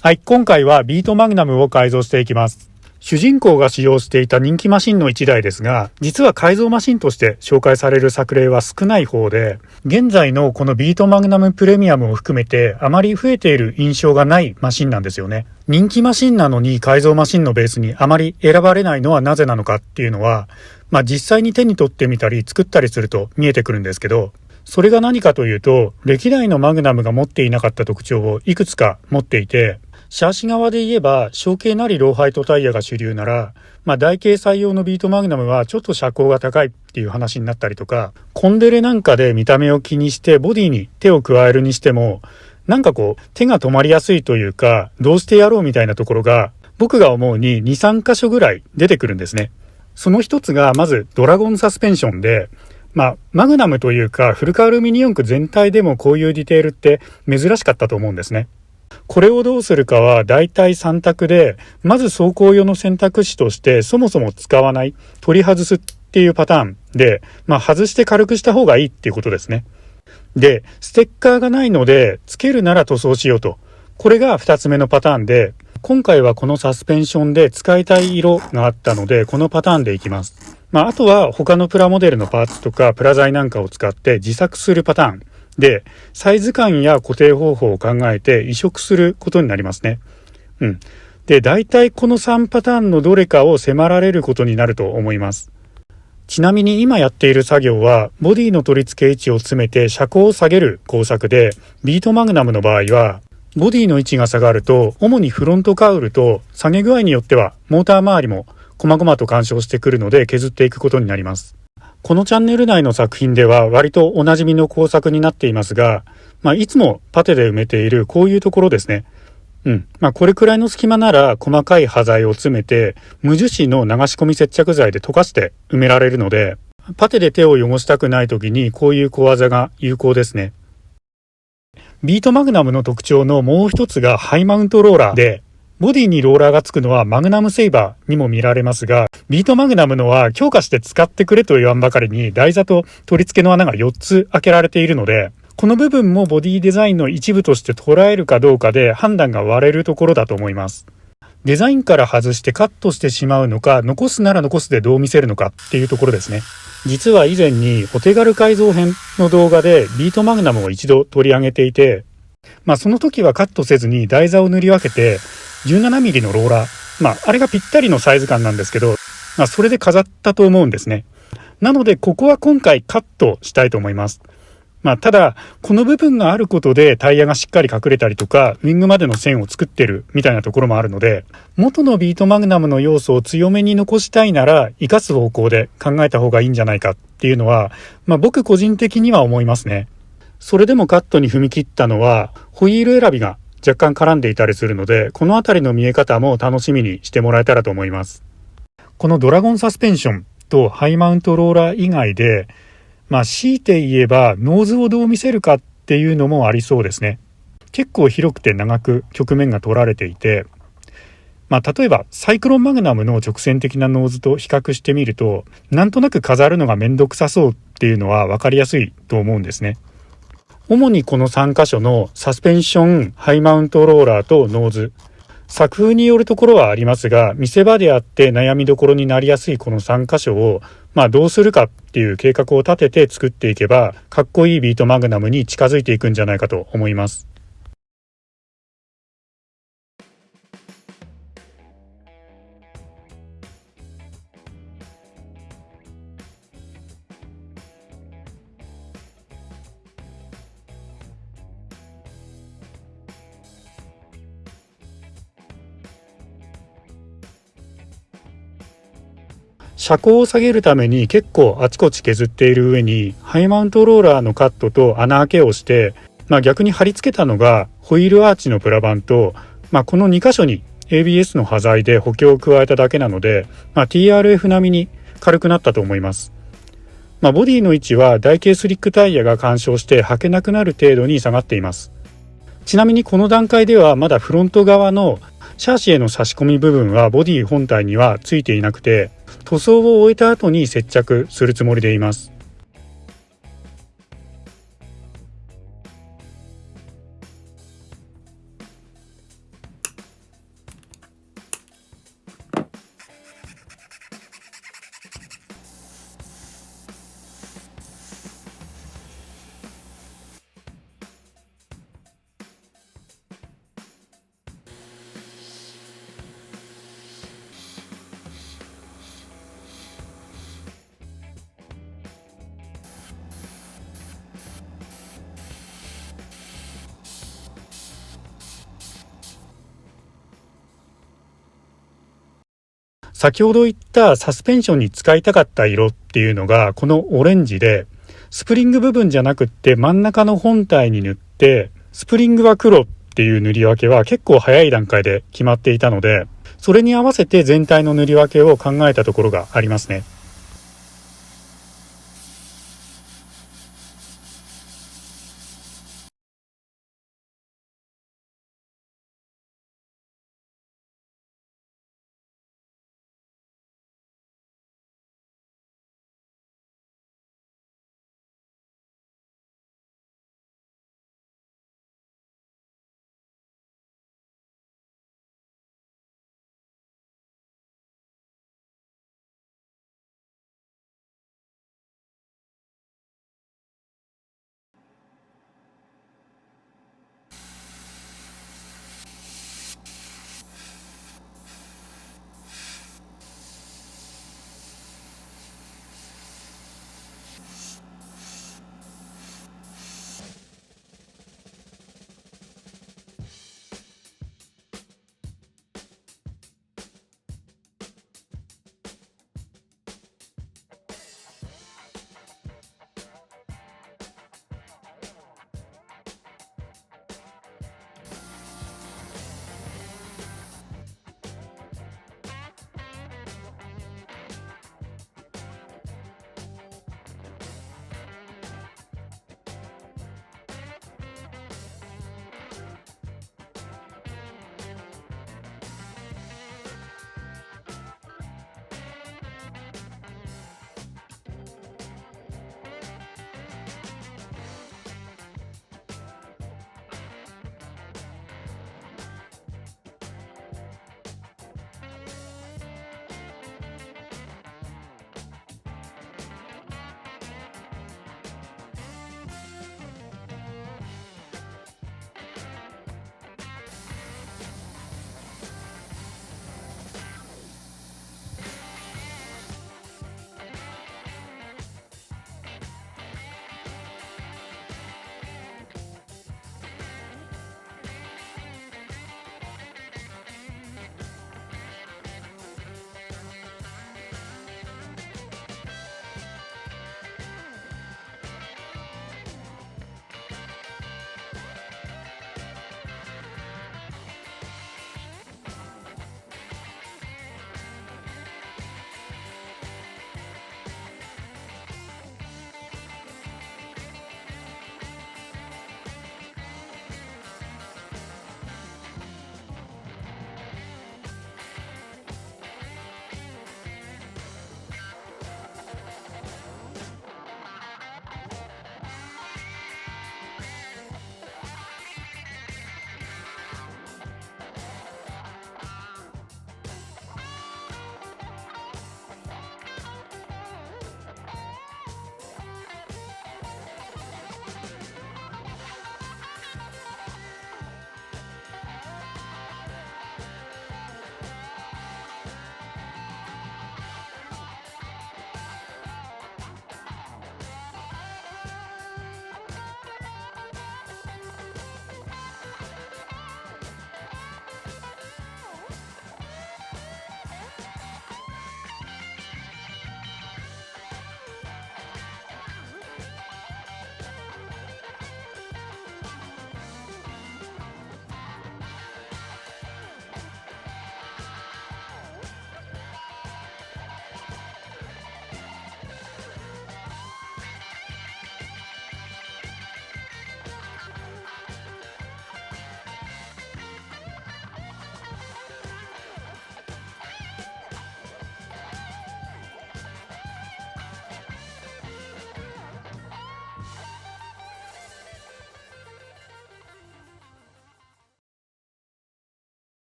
はい、今回はビートマグナムを改造していきます。主人公が使用していた人気マシンの1台ですが、実は改造マシンとして紹介される作例は少ない方で、現在のこのビートマグナムプレミアムを含めてあまり増えている印象がないマシンなんですよね。人気マシンなのに改造マシンのベースにあまり選ばれないのはなぜなのかっていうのは、実際に手に取ってみたり作ったりすると見えてくるんですけど、それが何かというと、歴代のマグナムが持っていなかった特徴をいくつか持っていて、シャーシ側で言えば小径なりローハイトタイヤが主流なら、台形採用のビートマグナムはちょっと車高が高いっていう話になったりとか、コンデレなんかで見た目を気にしてボディに手を加えるにしても、手が止まりやすいというか、どうしてやろうみたいなところが僕が思うに 2,3 箇所ぐらい出てくるんですね。その一つがまずドラゴンサスペンションで、マグナムというかフルカアルミニ四駆全体でもこういうディテールって珍しかったと思うんですね。これをどうするかは大体3択で、まず走行用の選択肢としてそもそも使わない、取り外すっていうパターンで、外して軽くした方がいいっていうことですね。で、ステッカーがないのでつけるなら塗装しようと。これが2つ目のパターンで、今回はこのサスペンションで使いたい色があったのでこのパターンでいきます。あとは他のプラモデルのパーツとかプラ材なんかを使って自作するパターンで、サイズ感や固定方法を考えて移植することになりますね。で、大体この3パターンのどれかを迫られることになると思います。ちなみに今やっている作業はボディの取り付け位置を詰めて車高を下げる工作で、ビートマグナムの場合はボディの位置が下がると主にフロントカウルと下げ具合によってはモーター周りも細々と干渉してくるので削っていくことになります。このチャンネル内の作品では割とおなじみの工作になっていますが、いつもパテで埋めているこういうところですね。これくらいの隙間なら細かい端材を詰めて無樹脂の流し込み接着剤で溶かして埋められるので、パテで手を汚したくない時にこういう小技が有効ですね。ビートマグナムの特徴のもう一つがハイマウントローラーで、ボディにローラーがつくのはマグナムセイバーにも見られますが、ビートマグナムのは強化して使ってくれと言わんばかりに台座と取り付けの穴が4つ開けられているので、この部分もボディデザインの一部として捉えるかどうかで判断が割れるところだと思います。デザインから外してカットしてしまうのか、残すなら残すでどう見せるのかっていうところですね。実は以前にお手軽改造編の動画でビートマグナムを一度取り上げていて、その時はカットせずに台座を塗り分けて 17mm のローラー、あれがぴったりのサイズ感なんですけど、それで飾ったと思うんですね。なのでここは今回カットしたいと思います。ただこの部分があることでタイヤがしっかり隠れたりとか、ウィングまでの線を作ってるみたいなところもあるので、元のビートマグナムの要素を強めに残したいなら生かす方向で考えた方がいいんじゃないかっていうのは、僕個人的には思いますね。それでもカットに踏み切ったのはホイール選びが若干絡んでいたりするので、このあたりの見え方も楽しみにしてもらえたらと思います。このドラゴンサスペンションとハイマウントローラー以外で、強いて言えばノーズをどう見せるかっていうのもありそうですね。結構広くて長く曲面が取られていて、例えばサイクロンマグナムの直線的なノーズと比較してみると、なんとなく飾るのがめんどくさそうっていうのは分かりやすいと思うんですね。主にこの3箇所のサスペンション、ハイマウントローラーとノーズ、作風によるところはありますが、見せ場であって悩みどころになりやすいこの3箇所をどうするかっていう計画を立てて作っていけば、かっこいいビートマグナムに近づいていくんじゃないかと思います。車高を下げるために結構あちこち削っている上に、ハイマウントローラーのカットと穴開けをして、逆に貼り付けたのがホイールアーチのプラ板と、この2箇所に ABS の端材で補強を加えただけなので、TRF 並みに軽くなったと思います。ボディの位置は台形スリックタイヤが干渉して履けなくなる程度に下がっています。ちなみにこの段階ではまだフロント側のシャーシへの差し込み部分はボディ本体にはついていなくて、塗装を終えた後に接着するつもりでいます。先ほど言ったサスペンションに使いたかった色っていうのがこのオレンジで、スプリング部分じゃなくって真ん中の本体に塗って、スプリングは黒っていう塗り分けは結構早い段階で決まっていたので、それに合わせて全体の塗り分けを考えたところがありますね。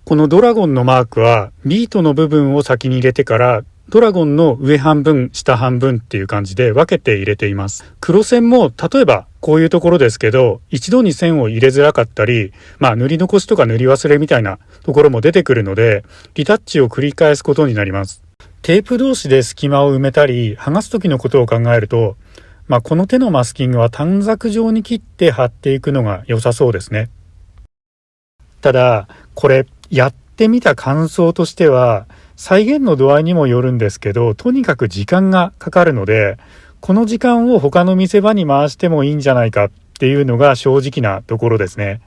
このドラゴンのマークはビートの部分を先に入れてからドラゴンの上半分下半分っていう感じで分けて入れています。黒線も例えばこういうところですけど、一度に線を入れづらかったり、塗り残しとか塗り忘れみたいなところも出てくるので、リタッチを繰り返すことになります。テープ同士で隙間を埋めたり剥がす時のことを考えると、この手のマスキングは短冊状に切って貼っていくのが良さそうですね。ただこれやってみた感想としては、再現の度合いにもよるんですけど、とにかく時間がかかるので、この時間を他の見せ場に回してもいいんじゃないかっていうのが正直なところですね。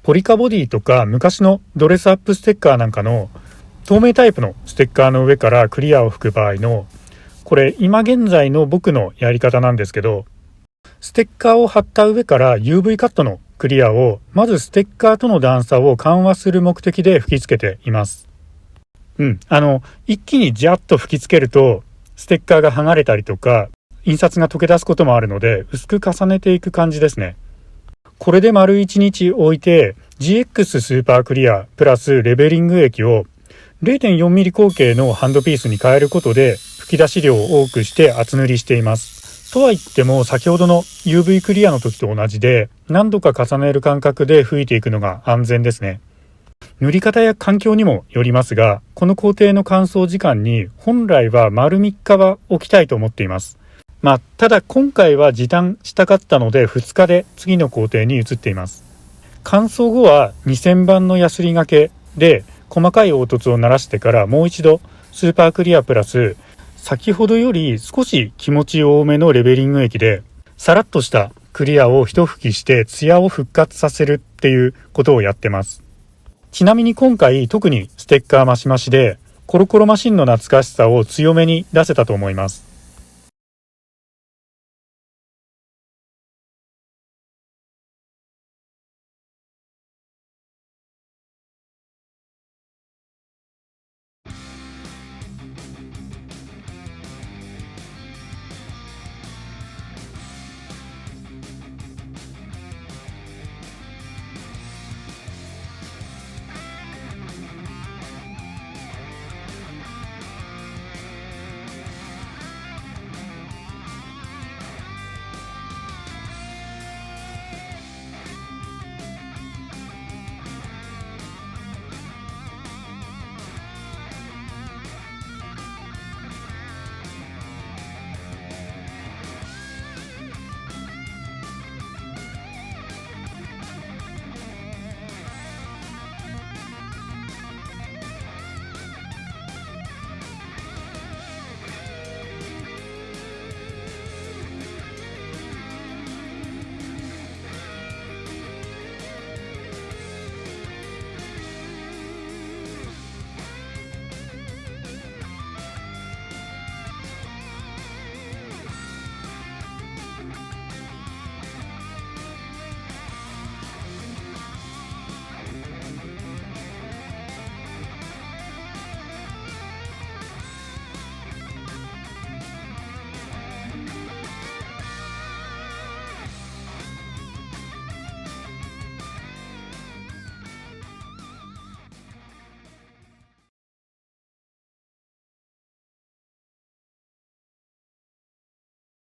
ポリカボディとか昔のドレスアップステッカーなんかの透明タイプのステッカーの上からクリアを吹く場合の、これ今現在の僕のやり方なんですけど、ステッカーを貼った上から UV カットのクリアをまずステッカーとの段差を緩和する目的で吹き付けています。一気にジャッと吹き付けるとステッカーが剥がれたりとか印刷が溶け出すこともあるので、薄く重ねていく感じですね。これで丸1日置いて GX スーパークリアプラスレベリング液を 0.4 ミリ口径のハンドピースに変えることで吹き出し量を多くして厚塗りしています。とは言っても先ほどの UV クリアの時と同じで何度か重ねる感覚で吹いていくのが安全ですね。塗り方や環境にもよりますが、この工程の乾燥時間に本来は丸3日は置きたいと思っています。ただ今回は時短したかったので2日で次の工程に移っています。乾燥後は2000番のヤスリがけで細かい凹凸を慣らしてからもう一度スーパークリアプラス先ほどより少し気持ち多めのレベリング液でさらっとしたクリアを一吹きしてツヤを復活させるっていうことをやってます。ちなみに今回特にステッカーマシマシでコロコロマシンの懐かしさを強めに出せたと思います。